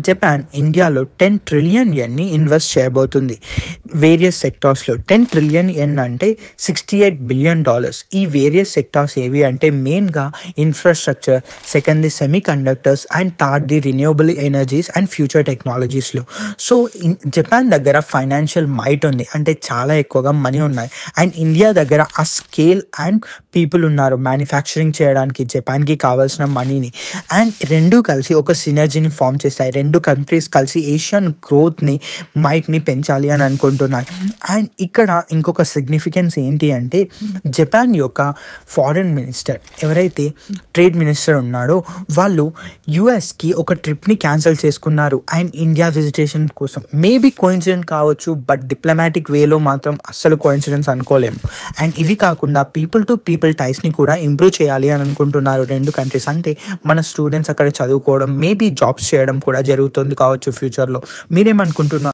Japan ఇండియాలో 10 trillion యెన్ని invest చేయబోతుంది వేరియస్ సెక్టార్స్లో. 10 ట్రిలియన్ యెన్ అంటే $68 బిలియన్. ఈ వేరియస్ సెక్టార్స్ ఏవి అంటే మెయిన్గా ఇన్ఫ్రాస్ట్రక్చర్, సెకండ్ది సెమీ కండక్టర్స్ అండ్ థర్డ్ది రిన్యూవబుల్ ఎనర్జీస్ అండ్ ఫ్యూచర్ టెక్నాలజీస్లో. సో జపాన్ దగ్గర ఫైనాన్షియల్ మైట్ ఉంది, అంటే చాలా ఎక్కువగా మనీ ఉన్నాయి. అండ్ ఇండియా దగ్గర ఆ స్కేల్ అండ్ పీపుల్ ఉన్నారు మ్యానుఫ్యాక్చరింగ్ చేయడానికి జపాన్కి కావాల్సిన మనీని. అండ్ రెండు కలిసి ఒక సినర్జీని ఫామ్ చేస్తాయి. రెండు కంట్రీస్ కలిసి ఏషియన్ గ్రోత్ని మైట్ని పెంచాలి అని అనుకుంటున్నాయి. అండ్ ఇక్కడ ఇంకొక సిగ్నిఫికెన్స్ ఏంటి అంటే జపాన్ యొక్క ఫారిన్ మినిస్టర్ ఎవరైతే ట్రేడ్ మినిస్టర్ ఉన్నాడో వాళ్ళు యుఎస్కి ఒక ట్రిప్ని క్యాన్సిల్ చేసుకున్నారు అండ్ ఇండియా విజిటేషన్ కోసం. మేబీ కోఇన్సిడెంట్ కావచ్చు, బట్ డిప్లొమాటిక్ వేలో మాత్రం అస్సలు కోఇన్సిడెన్స్ అనుకోలేము. అండ్ ఇవి కాకుండా పీపుల్ టు పీపుల్ టైస్ని కూడా ఇంప్రూవ్ చేయాలి అని అనుకుంటున్నారు రెండు కంట్రీస్. అంటే మన స్టూడెంట్స్ అక్కడ చదువుకోవడం, మేబీ జాబ్స్ చేయడం కూడా జరుగుతుంది కావచ్చు ఫ్యూచర్లో. మీరేమనుకుంటున్నారు?